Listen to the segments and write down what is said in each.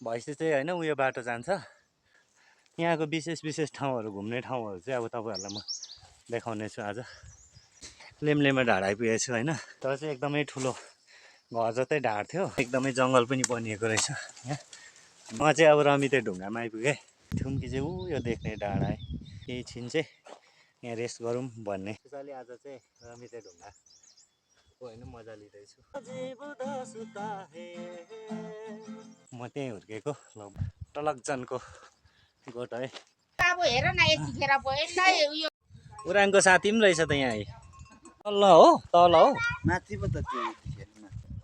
भैँसी चाहिँ होइन उयो बाटो जान्छ। यहाँको विशेष विशेष ठाउँहरू घुम्ने ठाउँहरू चाहिँ अब तपाईँहरूलाई म देखाउने छु आज। लेम्लेमा ढाड आइपुगेको छु होइन। तर चाहिँ एकदमै ठुलो घर जतै ढाड थियो, एकदमै जङ्गल पनि बनिएको रहेछ यहाँ। म चाहिँ अब रमिते ढुङ्गामा आइपुगेँ। ठुम्की चाहिँ यो देख्ने डाँडा है। केही छिन चाहिँ यहाँ रेस्ट गरौँ भन्ने त्यसैले आज चाहिँ रमिते ढुङ्गाको होइन मजा लिँदैछु। म त्यहीँ हुर्केको टलकजनको गोठ है। अब हेर न यतिखेर भयो उयो उराङको साथी पनि रहेछ त यहाँ। तल हो तल हो माथि पो त त्यो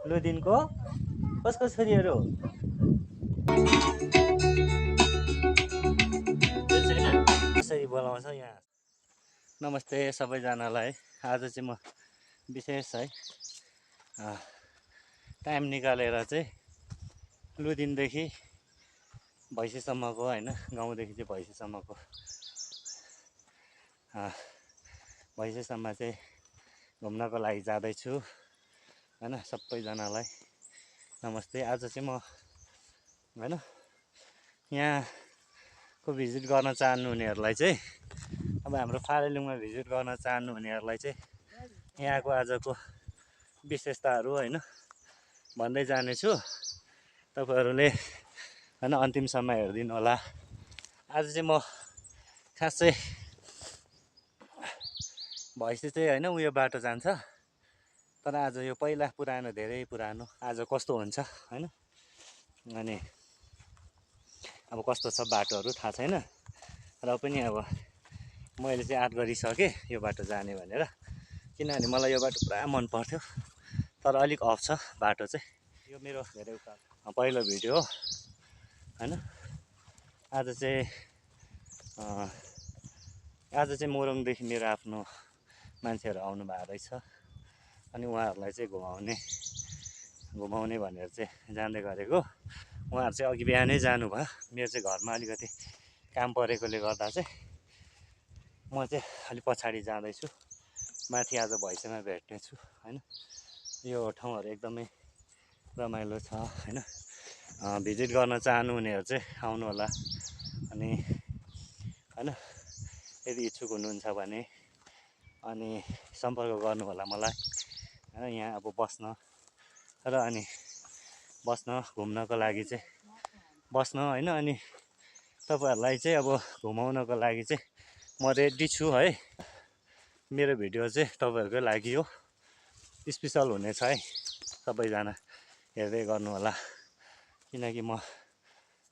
लुदिनको कसको छोरीहरू कसरी बोलाउँछ यहाँ। नमस्ते सबैजनालाई। आज चाहिँ म विशेष है टाइम निकालेर चाहिँ लुदिनदेखि भैँसीसम्मको होइन, गाउँदेखि चाहिँ भैँसीसम्मको भैँसीसम्म चाहिँ घुम्नको लागि जाँदैछु होइन। सबैजनालाई नमस्ते। आज चाहिँ म होइन यहाँको भिजिट गर्न चाहनुहुनेहरूलाई चाहिँ अब हाम्रो फारेलुङमा भिजिट गर्न चाहनुहुनेहरूलाई चाहिँ यहाँको आजको विशेषताहरू होइन भन्दै जानेछु। तपाईँहरूले होइन अन्तिमसम्म हेरिदिनु होला। आज चाहिँ म खासै भैँसी चाहिँ होइन उयो बाटो जान्छ। तर आज यो पहिला पुरानो, धेरै पुरानो आज कस्तो हुन्छ होइन। अनि अब कस्तो छ बाटोहरू थाहा छैन, र पनि अब मैले चाहिँ आँट गरिसकेँ यो बाटो जाने भनेर। किनभने मलाई यो बाटो पुरा मन पर्थ्यो, तर अलिक अफ छ बाटो चाहिँ। यो मेरो धेरै पहिलो भिडियो हो होइन। आज चाहिँ मोरङदेखि मेरो आफ्नो मान्छेहरू आउनु भएको रहेछ। अनि उहाँहरूलाई चाहिँ घुमाउने भनेर चाहिँ जाँदै गरेको। उहाँहरू चाहिँ अघि बिहानै जानुभयो। मेरो चाहिँ घरमा अलिकति काम परेकोले गर्दा चाहिँ म चाहिँ अलिक पछाडि जाँदैछु। माथि आज भैँसीमा भेट्ने छु होइन। यो ठाउँहरू एकदमै रमाइलो छ होइन। भिजिट गर्न चाहनुहुनेहरू चाहिँ आउनु होला। अनि होइन यदि इच्छुक हुनुहुन्छ भने अनि सम्पर्क गर्नु होला मलाई होइन। यहाँ अब बस्न र अनि घुम्नको लागि चाहिँ बस्न होइन। अनि तपाईँहरूलाई चाहिँ अब घुमाउनको लागि चाहिँ म रेडी छु है। मेरो भिडियो चाहिँ तपाईँहरूकै लागि हो, स्पेसल हुनेछ है। सबैजना हेर्दै गर्नु होला। किनकि म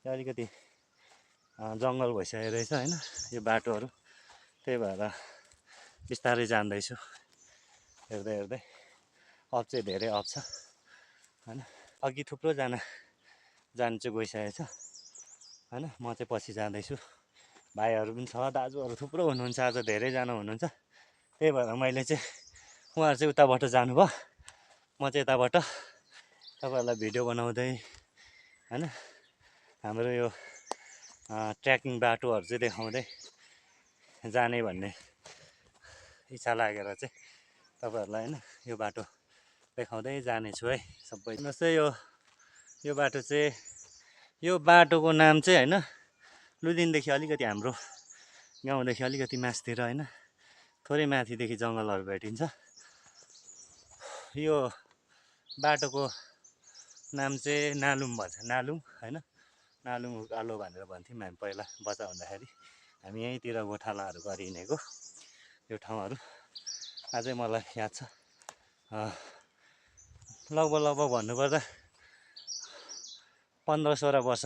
अलिकति जङ्गल भइसकेको रहेछ होइन यो बाटोहरू। त्यही भएर बिस्तारै जाँदैछु हेर्दै हेर्दै। अफ चाहिँ धेरै अफ छ होइन। अघि थुप्रोजना जान चाहिँ गइसकेको छ होइन। म चाहिँ पछि जाँदैछु। भाइहरू पनि छ, दाजुहरू थुप्रो हुनुहुन्छ। आज धेरैजना हुनुहुन्छ। त्यही भएर मैले चाहिँ उहाँहरू चाहिँ उताबाट जानुभयो, म चाहिँ यताबाट तपाईँहरूलाई भिडियो बनाउँदै होइन हाम्रो यो ट्रेकिङ बाटोहरू चाहिँ देखाउँदै जाने भन्ने इच्छा लागेर चाहिँ तपाईँहरूलाई होइन यो बाटो देखाउँदै जानेछु है सबै। जस्तै यो बाटो चाहिँ यो बाटोको नाम चाहिँ होइन लुदिनदेखि अलिकति हाम्रो गाउँदेखि अलिकति मासतिर होइन, थोरै माथिदेखि जङ्गलहरू भेटिन्छ। यो बाटोको नाम चाहिँ नालुङ भन्छ, नालुङ होइन। नालुङ उकालो भनेर भन्थ्यौँ हामी पहिला बच्चा हुँदाखेरि। हामी यहीँतिर गोठालाहरू गरी हिँडेको यो ठाउँहरू अझै मलाई याद छ। लगभग भन्नुपर्दा 15-16 वर्ष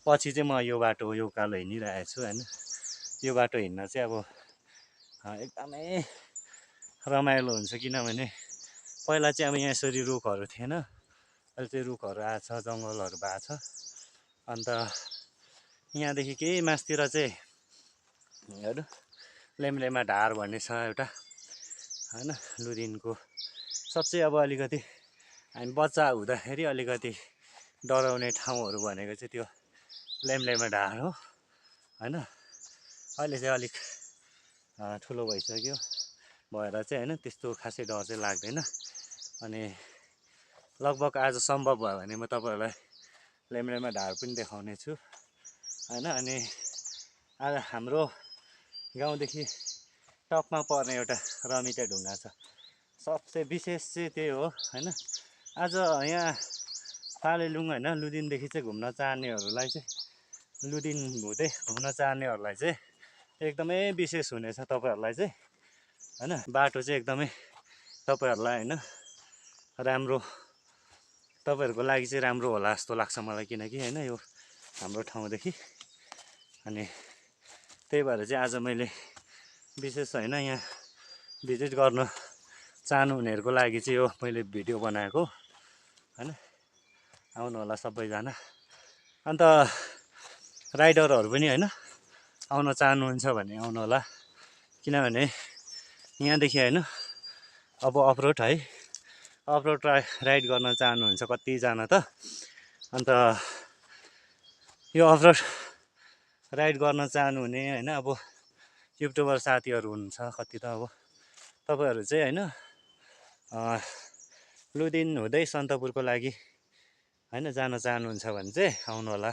पछि चाहिँ म यो बाटो यो उकालो हिँडिरहेको छु होइन। यो बाटो हिँड्न चाहिँ अब एकदमै रमाइलो हुन्छ। किनभने पहिला चाहिँ अब यहाँ यसरी रुखहरू थिएन, अहिले चाहिँ रुखहरू आएको छ, जङ्गलहरू भएको छ। अन्त यहाँदेखि केही मासतिर चाहिँ हेर्नु लेम्लेमा ढाड भन्ने छ एउटा होइन। लुदिनको सबसे अब अलिकति हामी बच्चा हुँदाखेरि अलिकति डराउने ठाउँहरू भनेको चाहिँ त्यो लेम्लेमा ढाड हो होइन। अहिले चाहिँ अलिक ठुलो भइसक्यो भएर चाहिँ होइन त्यस्तो खासै डर चाहिँ लाग्दैन। अनि लगभग आज सम्भव भयो भने म तपाईँहरूलाई लेम्रेमा ढाड पनि देखाउने छु होइन। अनि आज हाम्रो गाउँदेखि टपमा पर्ने एउटा रमिते ढुङ्गा छ। सबसे विशेष चाहिँ त्यही हो होइन। आज यहाँ फालेलुङ होइन लुदिनदेखि चाहिँ घुम्न चाहनेहरूलाई चाहिँ लुदिन हुँदै घुम्न चाहनेहरूलाई चाहिँ एकदमै विशेष हुनेछ तपाईँहरूलाई चाहिँ होइन। बाटो चाहिँ एकदमै तपाईँहरूलाई होइन राम्रो, तपाईँहरूको लागि चाहिँ राम्रो होला जस्तो लाग्छ मलाई, किनकि होइन यो हाम्रो ठाउँदेखि। अनि त्यही भएर चाहिँ आज मैले विशेष होइन यहाँ भिजिट गर्न चाहनुहुनेहरूको लागि चाहिँ यो मैले भिडियो बनाएको होइन। आउनु होला सबैजना। अन्त राइडरहरू पनि होइन आउन चाहनुहुन्छ भने आउनु होला, किनभने यहाँदेखि होइन अब अफरोड है, अफरोड राइड गर्न चाहनुहुन्छ कतिजना त। अन्त यो अफरोड राइड गर्न चाहनुहुने होइन अब युट्युबर साथीहरू हुनुहुन्छ कति त। अब तपाईँहरू चाहिँ होइन लुदिन हुँदै सन्तपुरको लागि होइन जान चाहनुहुन्छ भने चाहिँ आउनु होला,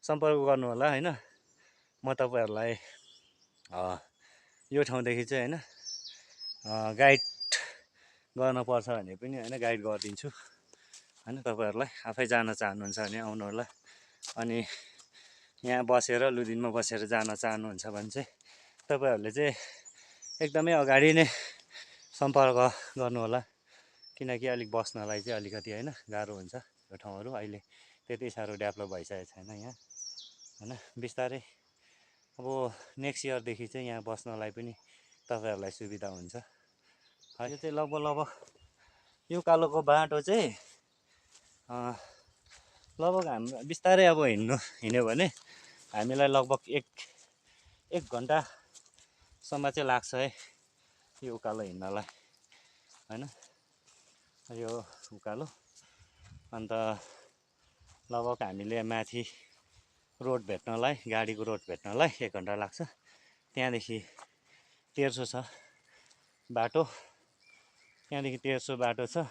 सम्पर्क गर्नु होला होइन। म तपाईँहरूलाई यो ठाउँदेखि चाहिँ होइन गाइड गर्नुपर्छ भने पनि होइन गाइड गरिदिन्छु होइन। तपाईँहरूलाई आफै जान चाहनुहुन्छ भने आउनु होला। अनि यहाँ बसेर लुदिनमा बसेर जान चाहनुहुन्छ भने चाहिँ तपाईँहरूले चाहिँ एकदमै अगाडि नै सम्पर्क गर्नु होला, किनकि अलिक बस्नलाई चाहिँ अलिकति होइन गाह्रो हुन्छ यो ठाउँहरू। अहिले त्यति साह्रो डेभलप भइसकेको छैन यहाँ होइन। बिस्तारै अब नेक्स्ट इयरदेखि चाहिँ यहाँ बस्नलाई पनि तपाईँहरूलाई सुविधा हुन्छ। यो चाहिँ लगभग यो उकालोको बाटो चाहिँ लगभग हाम्रो बिस्तारै अब हिँड्यो भने हामीलाई लगभग एक घन्टासम्म चाहिँ लाग्छ है यो उकालो हिँड्नलाई होइन। यो उकालो अन्त लगभग हामीले माथि रोड भेट्नलाई, गाडीको रोड भेट्नलाई 1 घन्टा लाग्छ। त्यहाँदेखि तेर्सो छ बाटो, त्यहाँदेखि तेर्सो बाटो छ।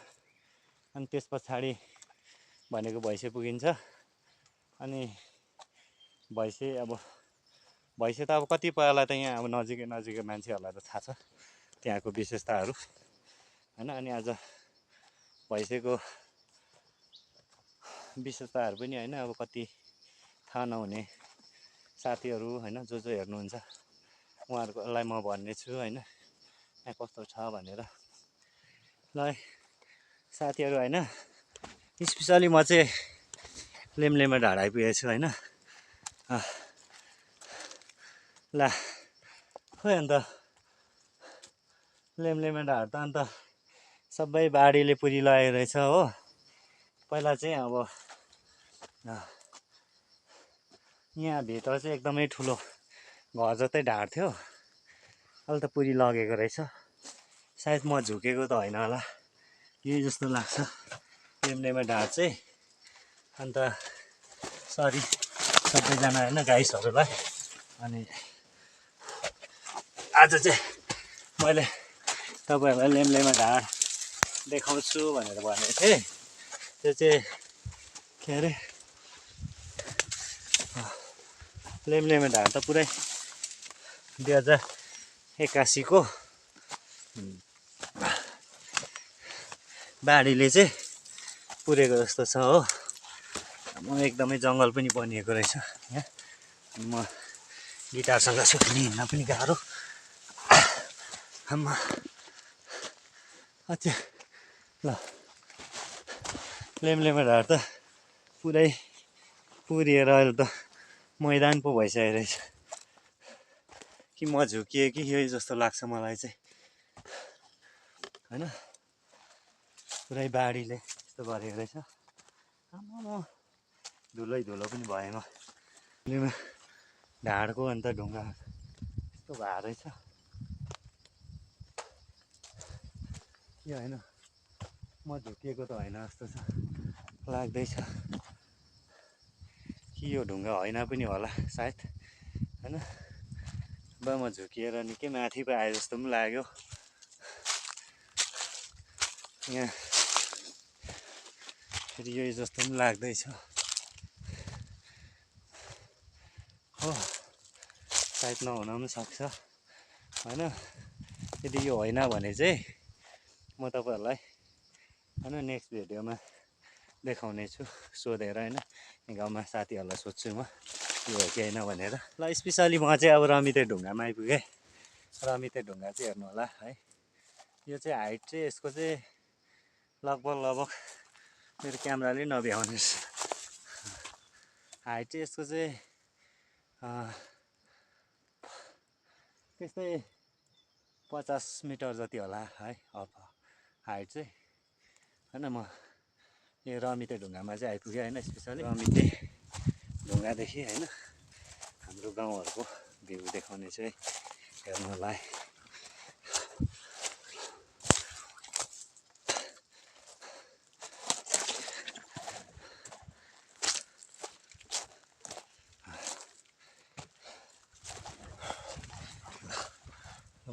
अनि त्यस पछाडि भनेको भैँसे पुगिन्छ। अनि भैँसे त अब कतिपयलाई त यहाँ अब नजिकै मान्छेहरूलाई त थाहा छ त्यहाँको विशेषताहरू होइन। अनि आज भैँसेको विशेषताहरू पनि होइन अब कति थाहा नहुने साथीहरू होइन जो हेर्नुहुन्छ उहाँहरूलाई म भन्ने छु होइन यहाँ कस्तो छ भनेर। ल साथीहरू होइन, स्पेसली म चाहिँ लेम्लेमा ढाड आइपुगेको छु होइन। ल खोइ अन्त लेम्लेमा ढाड त अन्त सबै बाढीले पुरिरहेको रहेछ हो। पहिला चाहिँ अब यहाँ भित्र चाहिँ एकदमै ठुलो घर जस्तै ढाड थियो, अहिले त पुरी लगेको रहेछ। सायद म झुकेको त होइन होला, यही जस्तो लाग्छ लेम्लेमा ढाड चाहिँ। अन्त सरी सबैजना होइन गाइसहरूलाई। अनि आज चाहिँ मैले तपाईँहरूलाई लेम्लेमा ढाड देखाउँछु भनेर भनेको थिएँ। त्यो चाहिँ के अरे लेम्लेमा ढाड त पुरै 2081 को बाढीले चाहिँ पुरेको जस्तो छ हो। एकदमै जङ्गल पनि बनिएको रहेछ यहाँ। म गिटारसँग छु भने हिँड्न पनि गाह्रो। आम्मा अच्छा ल लेम्लेमा ढाड त पुरै पुरिएर अहिले त मैदान पो भइसकेको रहेछ। कि म झुकिएँ कि यही जस्तो लाग्छ मलाई चाहिँ होइन। पुरै बाढीले यस्तो गरेको रहेछ। आम्मा धुलो पनि भएन लेम्लेमा ढाडको। अन्त ढुङ्गा यस्तो भएको रहेछ यो होइन। म झुकिएको त होइन जस्तो छ लाग्दैछ, कि यो ढुङ्गा होइन पनि होला सायद होइन। अब म झुकिएर निकै माथि पो आए जस्तो पनि लाग्यो यहाँ फेरि यही जस्तो पनि लाग्दैछ हो सायद नहुन पनि सक्छ होइन। यदि यो होइन भने चाहिँ म तपाईँहरूलाई होइन नेक्स्ट भिडियोमा देखाउने छु सोधेर होइन। गाउँमा साथीहरूलाई सोध्छु म यो हो कि होइन भनेर। ल स्पेसली म चाहिँ अब रमिते ढुङ्गामा आइपुगेँ। रमिते ढुङ्गा चाहिँ हेर्नु होला है। यो चाहिँ हाइट चाहिँ यसको चाहिँ लगभग मेरो क्यामेराले नभ्याउनुहोस्। हाइट चाहिँ यसको चाहिँ त्यस्तै 50 मिटर जति होला है अब हाइट चाहिँ होइन। म यो रमिते ढुङ्गामा चाहिँ आइपुगेँ होइन। स्पेसली रमिते ढुङ्गादेखि होइन हाम्रो गाउँहरूको भ्यू देखाउने चाहिँ हेर्नुलाई।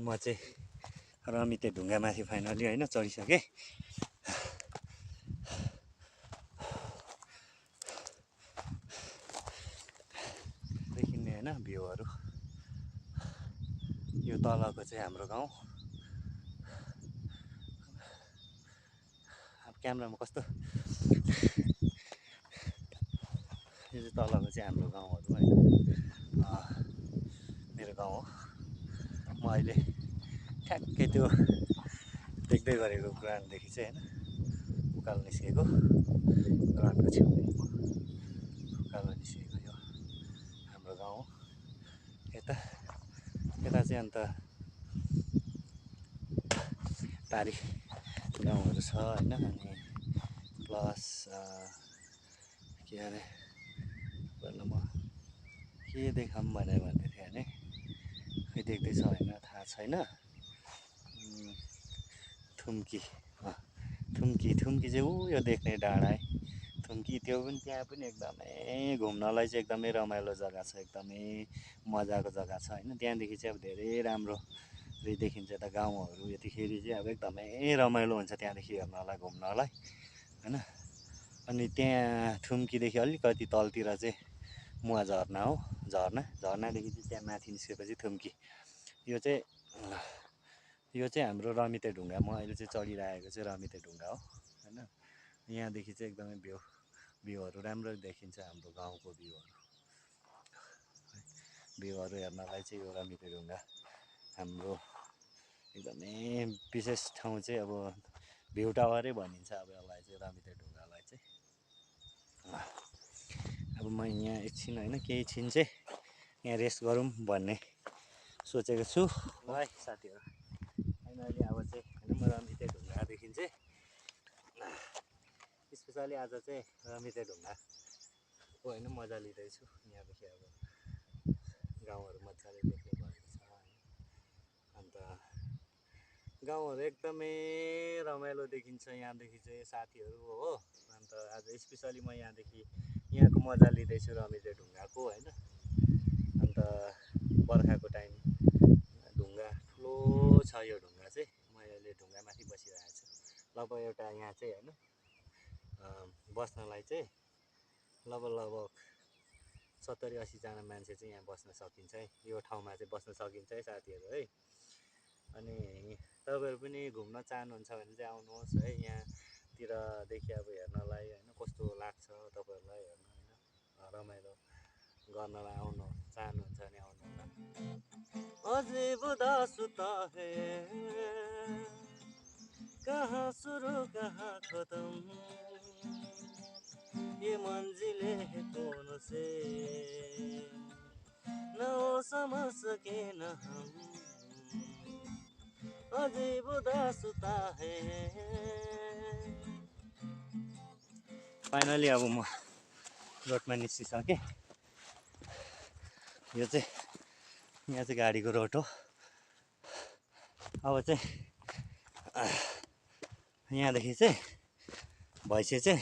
म चाहिँ रमिते ढुङ्गामाथि फाइनली होइन चढिसकेँ। देखिने होइन भ्यूहरू। यो तलको चाहिँ हाम्रो गाउँ। अब क्यामेरामा कस्तो यो चाहिँ तलको चाहिँ हाम्रो गाउँहरू होइन। मेरो गाउँ हो। म अहिले ठ्याक्कै त्यो देख्दै गरेको ग्राउन्डदेखि चाहिँ होइन उकालो निस्केको। ग्राउन्डको छेउमै उकालो निस्केको यो हाम्रो गाउँ हो। यता चाहिँ अन्त पारी गाउँहरू छ होइन। अनि प्लस के अरे पहिला म के देखाऊँ भन्दै थिएँ भने खै देख्दैछ होइन थाहा छैन। थुम्की चाहिँ यो देख्ने डाँडा है थुम्की। त्यो पनि त्यहाँ पनि एकदमै घुम्नलाई चाहिँ एकदमै रमाइलो जग्गा छ। एकदमै मजाको जग्गा छ होइन। त्यहाँदेखि चाहिँ अब धेरै राम्रो देखिन्छ यता गाउँहरू। यतिखेरि चाहिँ अब एकदमै रमाइलो हुन्छ त्यहाँदेखि हेर्नलाई घुम्नलाई होइन। अनि त्यहाँ थुम्कीदेखि अलिकति तलतिर चाहिँ मुवा झरना हो। झरनादेखि चाहिँ त्यहाँ माथि निस्केपछि थुम्की। यो चाहिँ हाम्रो रमिते ढुङ्गा। म अहिले चाहिँ चढिरहेको चाहिँ रमिते ढुङ्गा हो होइन। यहाँदेखि चाहिँ एकदमै भ्यूहरू राम्रो देखिन्छ हाम्रो गाउँको भ्यूहरू हेर्नलाई चाहिँ यो रमिते ढुङ्गा हाम्रो एकदमै विशेष ठाउँ चाहिँ अब भ्यू टावरै भनिन्छ अब यसलाई चाहिँ रमिते ढुङ्गालाई चाहिँ। अब म यहाँ एकछिन होइन केही छिन चाहिँ यहाँ रेस्ट गरौँ भन्ने सोचेको छु है साथीहरू। फाइनली अब चाहिँ होइन म रमिते ढुङ्गादेखि चाहिँ स्पेसली आज चाहिँ रमिते ढुङ्गाको होइन मजा लिँदैछु। यहाँदेखि अब गाउँहरू मजाले देख्ने भएको छ होइन। अन्त गाउँहरू एकदमै रमाइलो देखिन्छ यहाँदेखि चाहिँ साथीहरू हो। अन्त आज स्पेसली म यहाँको मजा लिँदैछु रमिते ढुङ्गाको होइन। अन्त बर्खाको टाइम ढुङ्गा ठुलो छ यो ढुङ्गा चाहिँ। म अहिले ढुङ्गामाथि बसिरहेको छु। लगभग एउटा यहाँ चाहिँ होइन बस्नलाई चाहिँ लगभग 70-80 जना मान्छे चाहिँ यहाँ बस्न सकिन्छ है। यो ठाउँमा चाहिँ बस्न सकिन्छ है साथीहरू है। अनि तपाईँहरू पनि घुम्न चाहनुहुन्छ भने चाहिँ आउनुहोस् है यहाँतिरदेखि अब हेर्नलाई होइन कस्तो लाग्छ तपाईँहरूलाई हेर्न होइन रमाइलो गर्नलाई आउनु चाहनुहुन्छ भने आउनु होला। अजीब दास्तां है कहाँ सुरु कहाँ खत्म ये मंजिलें हैं कौन से न वो समझ सके न हम अजीब दास्तां है। फाइनली अब म रोडमा निस्किसकेँ। यो चाहिँ यहाँ चाहिँ गाडीको रोड हो। अब चाहिँ यहाँदेखि चाहिँ भैँसे चाहिँ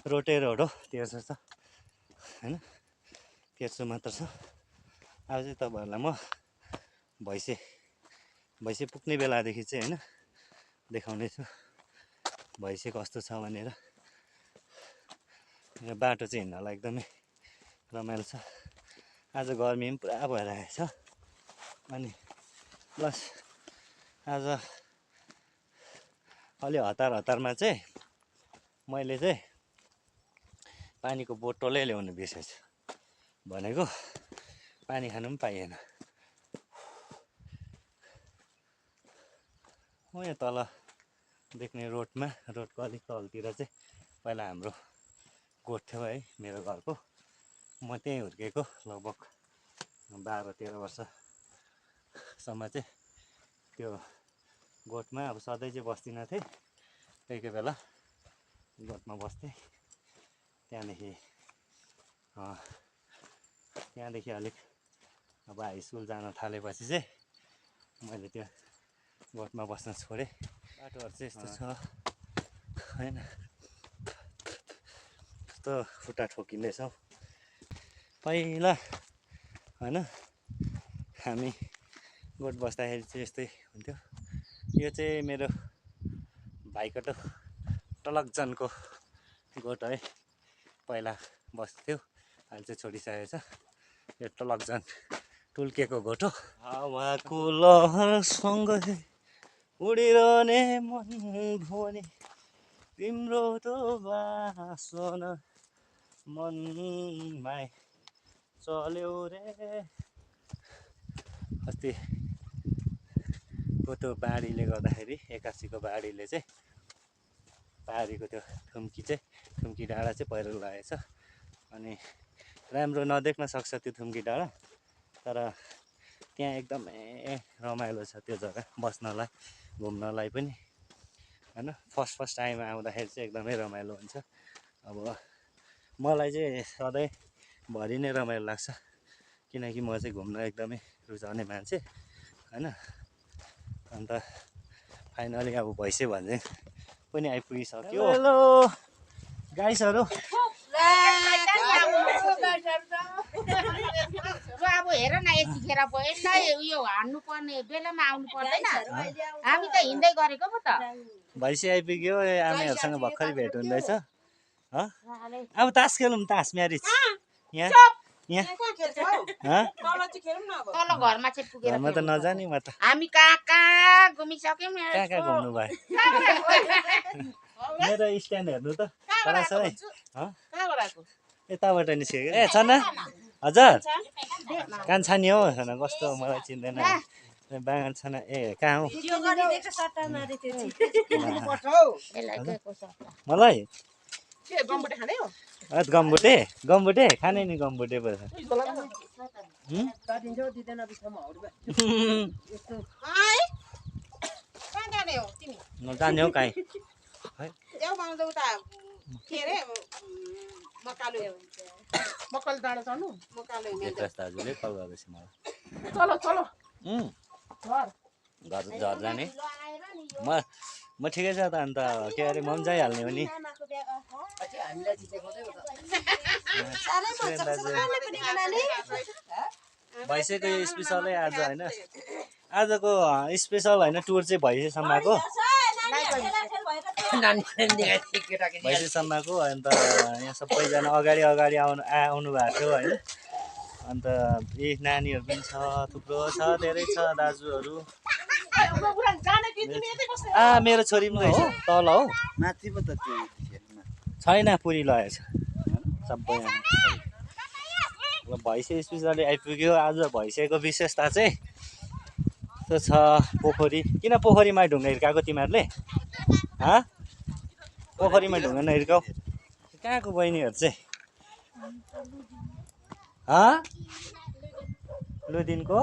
रोड हो तेर्सो छ होइन। तेर्सो मात्र छ। अब चाहिँ तपाईँहरूलाई म भैँसे पुग्ने बेलादेखि चाहिँ होइन देखाउने छु भैँसे कस्तो छ भनेर। बाटो चाहिँ हिँड्नलाई एकदमै रमाइलो छ। आज गर्मी पनि पुरा भइरहेको छ अनि प्लस आज अलि हतारमा चाहिँ मैले चाहिँ पानीको बोतलै ल्याउनु बिर्सेछु भनेको पानी खानु पनि पाइएन। हो यहाँ तल देख्ने रोडको अलिक तलतिर चाहिँ पहिला हाम्रो गोठ थियो है मेरो घरको। म त्यहीँ हुर्केको लगभग 12-13 वर्षसम्म चाहिँ त्यो गोठमा अब सधैँ चाहिँ बस्दिनँ थिएँ। कोही कोही बेला गोठमा बस्थेँ। त्यहाँदेखि अलिक अब हाई स्कुल जान थालेपछि चाहिँ मैले त्यो गोठमा बस्न छोडेँ। बाटोहरू चाहिँ यस्तो छ होइन, कस्तो खुट्टा ठोकिँदैछ हौ। पहिला होइन हामी गोठ बस्दाखेरि चाहिँ यस्तै हुन्थ्यो। यो चाहिँ मेरो भाइको टलकजनको गोठ है। पहिला बस्थ्यो, अहिले चाहिँ छोडिसकेको छ। यो टलकजन टुल्केको गोठ हो। हावाको लहरसँगै उडिरहने मन भोनी तिम्रो तो बासना मनमै चल्यो रे। अस्तिको त्यो बाढीले गर्दाखेरि 81को बाढीले चाहिँ पारीको त्यो थुम्की डाँडा चाहिँ पहिरो लागेछ। अनि राम्रो नदेख्न सक्छ त्यो थुम्की डाँडा, तर त्यहाँ एकदमै रमाइलो छ त्यो जग्गा बस्नलाई घुम्नलाई पनि होइन। फर्स्ट टाइम आउँदाखेरि चाहिँ एकदमै रमाइलो हुन्छ। अब मलाई चाहिँ सधैँभरि नै रमाइलो लाग्छ, किनकि म चाहिँ घुम्न एकदमै रुचाउने मान्छे होइन। अन्त फाइनली अब भैँसे भन्ने पनि आइपुगिसक्यो। हेलो गाइसहरू, अब हेर न यतिखेर पो यसलाई उयो हान्नु पर्ने बेलामा आउनु पर्दैन। हामी त हिँड्दै गरेको पो त। भैँसे आइपुग्यो। आमाहरूसँग भर्खरै भेट हुँदैछ। अब तास खेलौँ, तास म्यारिज यहाँ तल घरमा चाहिँ पुगेर घरमा त नजाने म त। हामी कहाँ घुमिसक्यौँ। कहाँ घुम्नु भयो? मेरो स्ट्यान्ड हेर्नु त सरासरी यताबाट निस्केको। ए छन् हजुर, कान्छा नि हो कस्तो मलाई चिन्दैन बागान छन्। ए कहाँ हो मलाई? गम्बुटे खाने नि गम्बुटे पर्छ। जाने हो काहीँ दाजुले कल गर्दैछ मलाई। घर जाने म ठिकै छ त। अन्त के अरे म पनि जाइहाल्ने हो नि। भैँसेको स्पेसलै आज होइन, आजको स्पेसल होइन टुर चाहिँ भैँसेसम्मको। भैँसेसम्मको अन्त यहाँ सबैजना अगाडि आउनु भएको थियो होइन। अन्त नानीहरू पनि छ, थुप्रो छ, धेरै छ दाजुहरू। मेरो छोरी पनि रहेछ तल हो माथि पो त त्यो छैन, पुरी लगेछ सबै। भैँसे स्पेसली आइपुग्यो। आज भैँसेको विशेषता चाहिँ त्यो छ पोखरी। किन पोखरीमा ढुङ्गा हिर्काएको तिमीहरूले? पोखरीमा ढुङ्गा नहिर्काऊ। कहाँको बहिनीहरू चाहिँ लुदिनको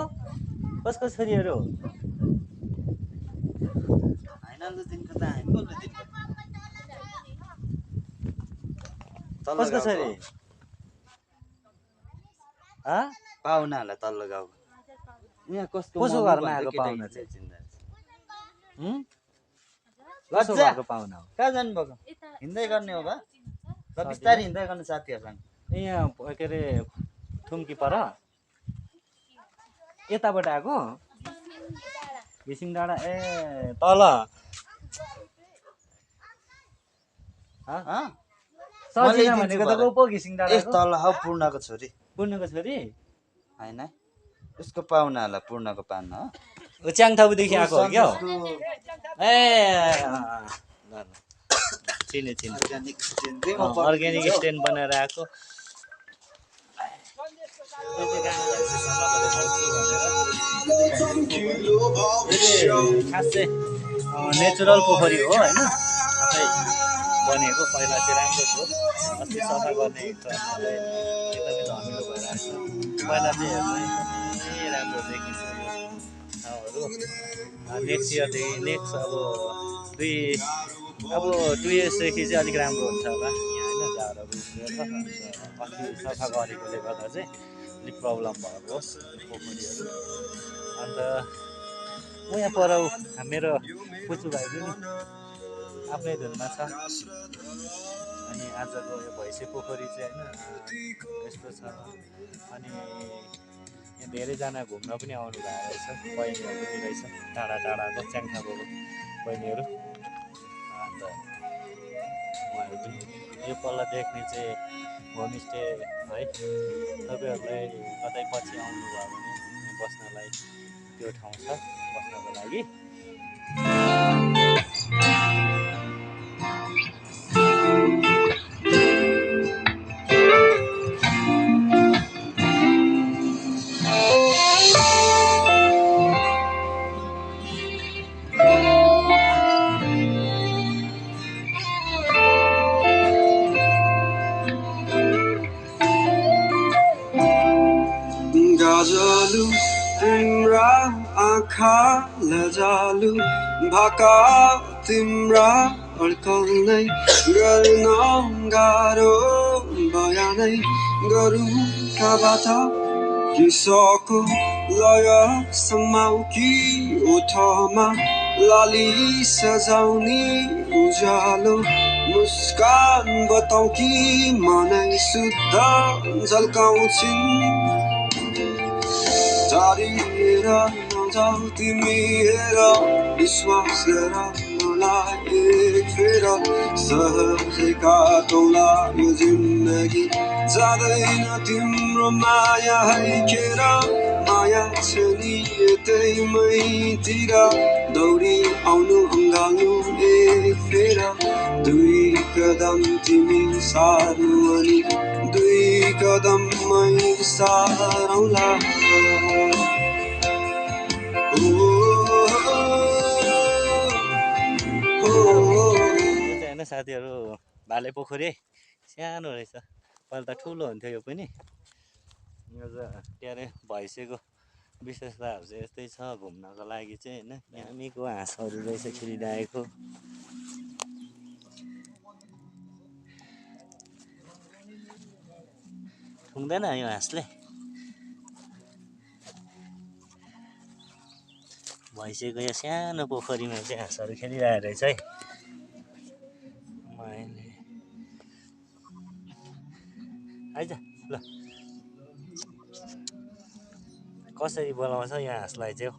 कसको छोरीहरू? कसको छोरी? पाहुनाहरूलाई तल्लो गाउँको यहाँ कसको घरमा आएको पाहुना चाहिँ? कसको घरको पाहुना हो? कहाँ जानुभएको? हिँड्दै गर्ने हो बा? बिस्तारै हिँड्दै गर्नु साथीहरूसँग। यहाँ के अरे थुम्की पर यताबाट आएको घिसिङ डाँडा। ए तल सजिना ल्याइदिन्छु भनेको त भरे। पो घिसिङ ए डाँडाको तल हौ पूर्णको छोरी पूर्णको छोरी होइन उसको पाहुना होला पूर्णको पाहुना हो ऊ च्याङथाबुदेखि आएको हो क्या हो सन्तोषको ए ल ल चिने चिने अर्ग्यानिक स्टेन त्यही म अर्ग्यानिक स्ट्यान्ड बनाएर आएको खास चाहिँ नेचुरल पोखरी हो होइन आफै बनेको पहिला चाहिँ राम्रो थियो अस्ति सफा गर्ने क्रममा एकदमै धमिलो भएर आएको छ पहिला चाहिँ हेर्नु एकदमै राम्रो देखिन्छ यो ठाउँहरू नेक्स्ट इयरदेखि नेक्स्ट अब 2 इयर्सदेखि चाहिँ अलिक राम्रो हुन्छ होला यहाँ होइन झारहरू उम्रेर अस्ति सफा गरेकोले गर्दा चाहिँ अलिक प्रब्लम भएको पोखरीहरू अन्त म यहाँ पर मेरो पुचु भाइ पनि आफ्नै धुनमा छ अनि आजको यो भैँसे पोखरी चाहिँ होइन यस्तो छ अनि यहाँ धेरैजना घुम्न पनि आउनु भएको रहेछ बहिनीहरू पनि रहेछ टाढा टाढाको च्याङथाको बहिनीहरू अन्त उहाँहरू पनि यो पल्ल देख्ने चाहिँ होमस्टे है तपाईँहरूलाई कतै पछि आउनुभयो भने बस्नलाई त्यो ठाउँ छ बस्नको लागि गजलु तिम्रा आँखा लजालु भाका तिम्रा अड्कल्नै गर्न गाह्रो बयानै गरौँ कहाँबाट किसको लय समाउ कि ओठमा लाली सजाउने उज्यालो मुस्कान बताउ कि मनै शुद्ध झल्काउँछिन् टाढिएर नजाऊ तिमी हेर विश्वास गर मलाई एक फेर सहजै काटौँला यो जिन्दगी जाँदैन तिम्रो माया हैखेर माया छ नि यतैमैतिर दौडी आउनु अँगाल्नु एक फेर 2 कदम तिमी सार्नु अनि 2 कदममै सारौँला होइन साथीहरू भाले पोखरी सानो रहेछ पहिला त ठुलो हुन्थ्यो यो पनि यो चाहिँ के अरे भैँसेको विशेषताहरू चाहिँ यस्तै छ घुम्नको लागि चाहिँ होइन दामीको हाँसहरू रहेछ खेलिरहेको ठुङ्दैन यो हाँसले भैँसेको यो सानो पोखरीमा चाहिँ हाँसहरू खेलिरहेको रहेछ है मैले आइज ल कसरी बोलाउँछ यो हाँसलाई चाहिँ